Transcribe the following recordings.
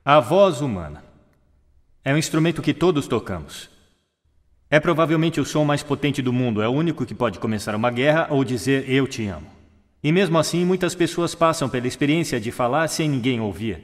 A voz humana é um instrumento que todos tocamos. É provavelmente o som mais potente do mundo, é o único que pode começar uma guerra ou dizer eu te amo. E mesmo assim, muitas pessoas passam pela experiência de falar sem ninguém ouvir.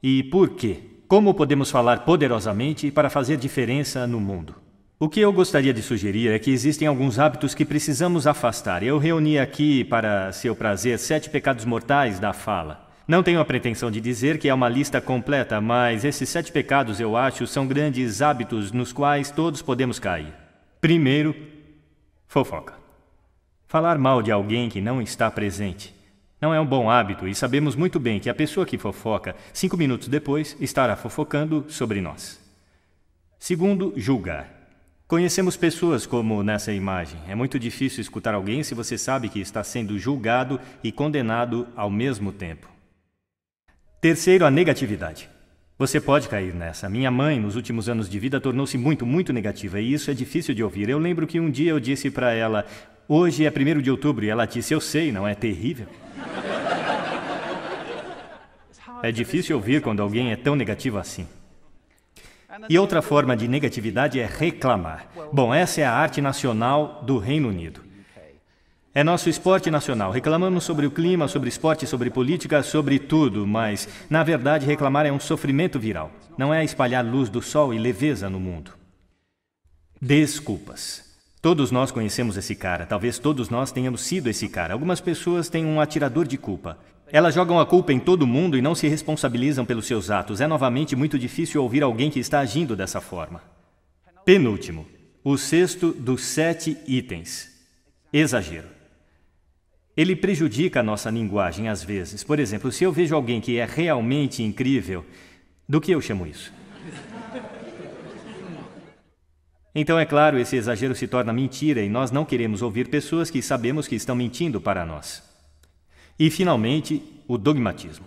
E por quê? Como podemos falar poderosamente para fazer diferença no mundo? O que eu gostaria de sugerir é que existem alguns hábitos que precisamos afastar. Eu reuni aqui, para seu prazer, 7 pecados mortais da fala. Não tenho a pretensão de dizer que é uma lista completa, mas esses 7 pecados, eu acho, são grandes hábitos nos quais todos podemos cair. Primeiro, fofoca. Falar mal de alguém que não está presente. Não é um bom hábito e sabemos muito bem que a pessoa que fofoca, 5 minutos depois, estará fofocando sobre nós. Segundo, julgar. Conhecemos pessoas como nessa imagem. É muito difícil escutar alguém se você sabe que está sendo julgado e condenado ao mesmo tempo. Terceiro, a negatividade. Você pode cair nessa. Minha mãe, nos últimos anos de vida, tornou-se muito negativa e isso é difícil de ouvir. Eu lembro que um dia eu disse para ela, hoje é 1º de outubro, e ela disse, eu sei, não é terrível? É difícil ouvir quando alguém é tão negativo assim. E outra forma de negatividade é reclamar. Bom, essa é a arte nacional do Reino Unido. É nosso esporte nacional. Reclamamos sobre o clima, sobre esporte, sobre política, sobre tudo, mas, na verdade, reclamar é um sofrimento viral. Não é espalhar luz do sol e leveza no mundo. Desculpas. Todos nós conhecemos esse cara. Talvez todos nós tenhamos sido esse cara. Algumas pessoas têm um atirador de culpa. Elas jogam a culpa em todo mundo e não se responsabilizam pelos seus atos. É novamente muito difícil ouvir alguém que está agindo dessa forma. Penúltimo, o 6º dos 7 itens. Exagero. Ele prejudica a nossa linguagem às vezes. Por exemplo, se eu vejo alguém que é realmente incrível, do que eu chamo isso? Então, é claro, esse exagero se torna mentira e nós não queremos ouvir pessoas que sabemos que estão mentindo para nós. E, finalmente, o dogmatismo.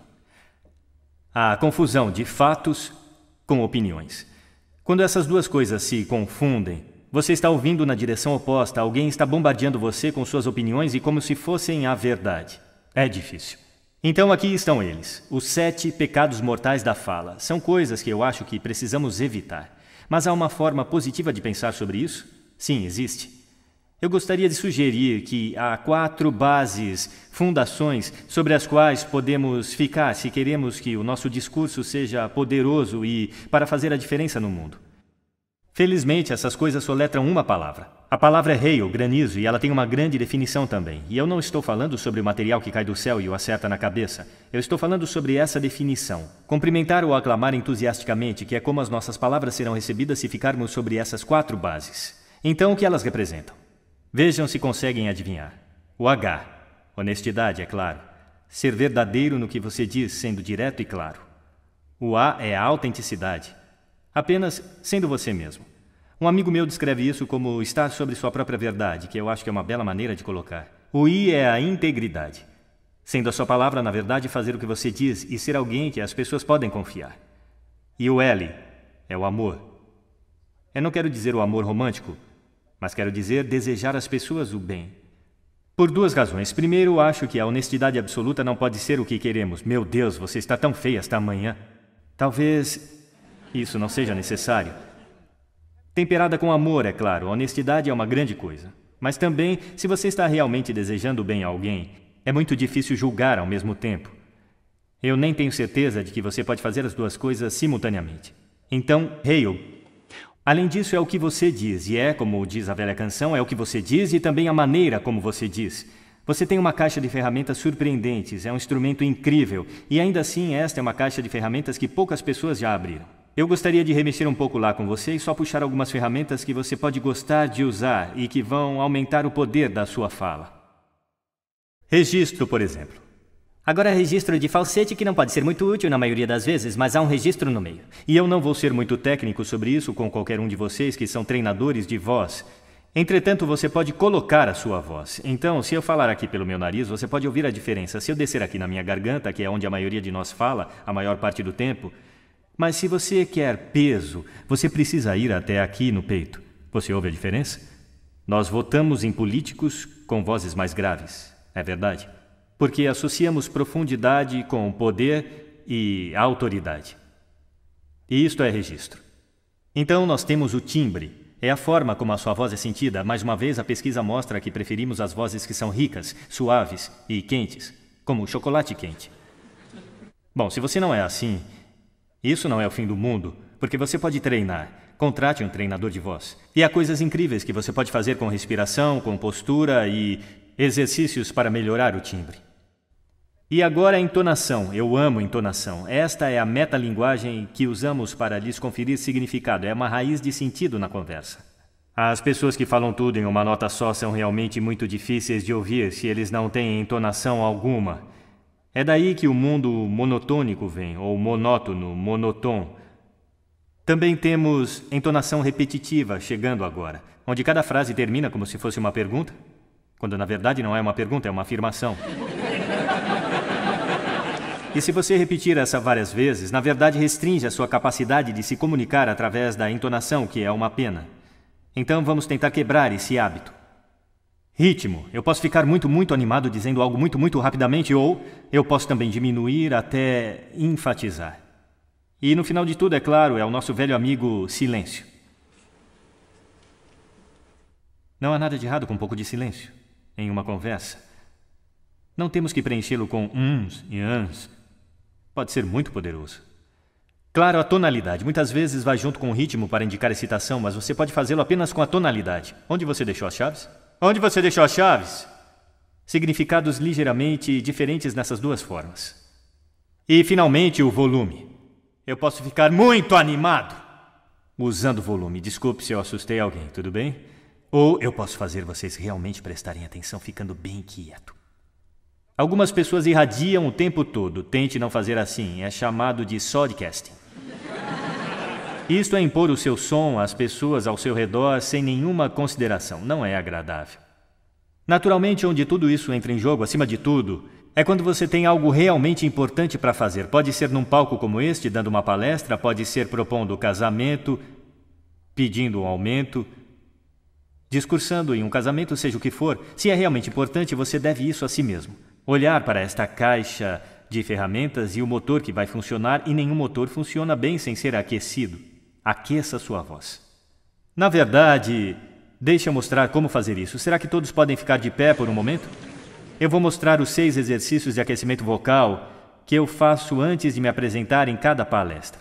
A confusão de fatos com opiniões. Quando essas duas coisas se confundem, você está ouvindo na direção oposta, alguém está bombardeando você com suas opiniões e como se fossem a verdade. É difícil. Então aqui estão eles, os 7 pecados mortais da fala. São coisas que eu acho que precisamos evitar. Mas há uma forma positiva de pensar sobre isso? Sim, existe. Eu gostaria de sugerir que há 4 bases, fundações, sobre as quais podemos ficar se queremos que o nosso discurso seja poderoso e para fazer a diferença no mundo. Felizmente, essas coisas soletram uma palavra. A palavra é hail, granizo, e ela tem uma grande definição também. E eu não estou falando sobre o material que cai do céu e o acerta na cabeça. Eu estou falando sobre essa definição. Cumprimentar ou aclamar entusiasticamente, que é como as nossas palavras serão recebidas se ficarmos sobre essas 4 bases. Então, o que elas representam? Vejam se conseguem adivinhar. O H. Honestidade, é claro. Ser verdadeiro no que você diz, sendo direto e claro. O A é a autenticidade. Apenas sendo você mesmo. Um amigo meu descreve isso como estar sobre sua própria verdade, que eu acho que é uma bela maneira de colocar. O I é a integridade. Sendo a sua palavra, na verdade, fazer o que você diz e ser alguém que as pessoas podem confiar. E o L é o amor. Eu não quero dizer o amor romântico, mas quero dizer desejar às pessoas o bem. Por 2 razões. Primeiro, acho que a honestidade absoluta não pode ser o que queremos. Meu Deus, você está tão feia esta manhã. Talvez isso não seja necessário. Temperada com amor, é claro. A honestidade é uma grande coisa. Mas também, se você está realmente desejando bem a alguém, é muito difícil julgar ao mesmo tempo. Eu nem tenho certeza de que você pode fazer as 2 coisas simultaneamente. Então, hail. Além disso, é o que você diz, e é, como diz a velha canção, é o que você diz e também a maneira como você diz. Você tem uma caixa de ferramentas surpreendentes, é um instrumento incrível, e ainda assim esta é uma caixa de ferramentas que poucas pessoas já abriram. Eu gostaria de remexer um pouco lá com você e só puxar algumas ferramentas que você pode gostar de usar e que vão aumentar o poder da sua fala. Registro, por exemplo. Agora, registro de falsete que não pode ser muito útil na maioria das vezes, mas há um registro no meio. E eu não vou ser muito técnico sobre isso com qualquer um de vocês que são treinadores de voz. Entretanto, você pode colocar a sua voz. Então, se eu falar aqui pelo meu nariz, você pode ouvir a diferença. Se eu descer aqui na minha garganta, que é onde a maioria de nós fala, a maior parte do tempo. Mas se você quer peso, você precisa ir até aqui no peito. Você ouve a diferença? Nós votamos em políticos com vozes mais graves. É verdade? Porque associamos profundidade com poder e autoridade. E isto é registro. Então nós temos o timbre. É a forma como a sua voz é sentida. Mais uma vez, a pesquisa mostra que preferimos as vozes que são ricas, suaves e quentes, como o chocolate quente. Bom, se você não é assim, isso não é o fim do mundo, porque você pode treinar. Contrate um treinador de voz. E há coisas incríveis que você pode fazer com respiração, com postura e exercícios para melhorar o timbre. E agora a entonação. Eu amo entonação. Esta é a metalinguagem que usamos para lhes conferir significado. É uma raiz de sentido na conversa. As pessoas que falam tudo em uma nota só são realmente muito difíceis de ouvir se eles não têm entonação alguma. É daí que o mundo monotônico vem, ou monótono, monotom. Também temos entonação repetitiva chegando agora, onde cada frase termina como se fosse uma pergunta, quando na verdade não é uma pergunta, é uma afirmação. E se você repetir essa várias vezes, na verdade restringe a sua capacidade de se comunicar através da entonação, que é uma pena. Então vamos tentar quebrar esse hábito. Ritmo. Eu posso ficar muito animado dizendo algo muito rapidamente, ou eu posso também diminuir até enfatizar. E no final de tudo, é claro, é o nosso velho amigo silêncio. Não há nada de errado com um pouco de silêncio em uma conversa. Não temos que preenchê-lo com uns e ans. Pode ser muito poderoso. Claro, a tonalidade. Muitas vezes vai junto com o ritmo para indicar excitação, mas você pode fazê-lo apenas com a tonalidade. Onde você deixou as chaves? Onde você deixou as chaves? Significados ligeiramente diferentes nessas duas formas. E, finalmente, o volume. Eu posso ficar muito animado usando volume. Desculpe se eu assustei alguém, tudo bem? Ou eu posso fazer vocês realmente prestarem atenção ficando bem quieto. Algumas pessoas irradiam o tempo todo. Tente não fazer assim. É chamado de sodcasting. Isto é impor o seu som às pessoas ao seu redor sem nenhuma consideração. Não é agradável. Naturalmente, onde tudo isso entra em jogo, acima de tudo, é quando você tem algo realmente importante para fazer. Pode ser num palco como este, dando uma palestra, pode ser propondo casamento, pedindo um aumento, discursando em um casamento, seja o que for. Se é realmente importante, você deve isso a si mesmo. Olhar para esta caixa de ferramentas e o motor que vai funcionar, e nenhum motor funciona bem sem ser aquecido. Aqueça sua voz. Na verdade, deixe eu mostrar como fazer isso. Será que todos podem ficar de pé por um momento? Eu vou mostrar os 6 exercícios de aquecimento vocal que eu faço antes de me apresentar em cada palestra.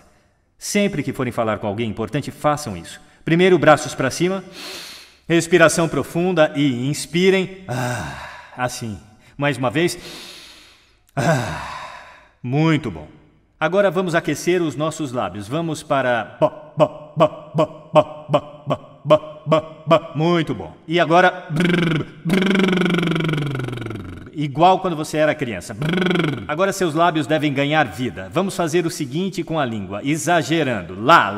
Sempre que forem falar com alguém importante, façam isso. Primeiro, braços para cima, respiração profunda e inspirem. Assim. Mais uma vez. Muito bom. Agora vamos aquecer os nossos lábios. Vamos para... Muito bom. E agora... Igual quando você era criança. Agora seus lábios devem ganhar vida. Vamos fazer o seguinte com a língua, exagerando. Lá.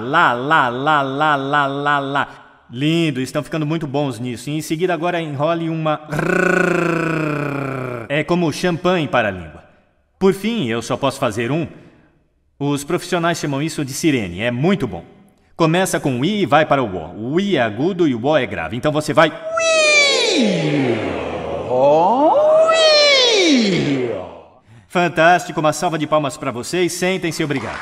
Lindo, estão ficando muito bons nisso. E em seguida agora enrole uma... É como champanhe para a língua. Por fim, eu só posso fazer um. Os profissionais chamam isso de sirene. É muito bom. Começa com o I e vai para o O. O I é agudo e o O é grave. Então você vai... Fantástico. Uma salva de palmas para vocês. Sentem-se, obrigado.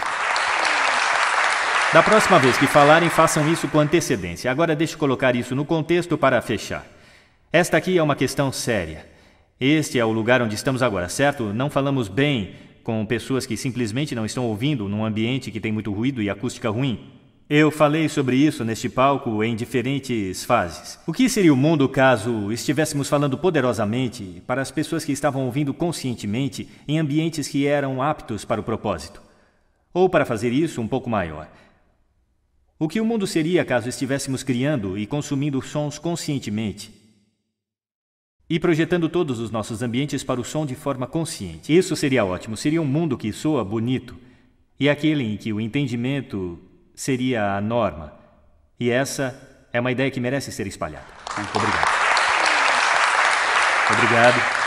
Da próxima vez que falarem, façam isso com antecedência. Agora deixe eu colocar isso no contexto para fechar. Esta aqui é uma questão séria. Este é o lugar onde estamos agora, certo? Não falamos bem com pessoas que simplesmente não estão ouvindo num ambiente que tem muito ruído e acústica ruim. Eu falei sobre isso neste palco em diferentes fases. O que seria o mundo caso estivéssemos falando poderosamente para as pessoas que estavam ouvindo conscientemente em ambientes que eram aptos para o propósito? Ou, para fazer isso um pouco maior, o que o mundo seria caso estivéssemos criando e consumindo sons conscientemente e projetando todos os nossos ambientes para o som de forma consciente? Isso seria ótimo. Seria um mundo que soa bonito e aquele em que o entendimento seria a norma. E essa é uma ideia que merece ser espalhada. Obrigado. Obrigado.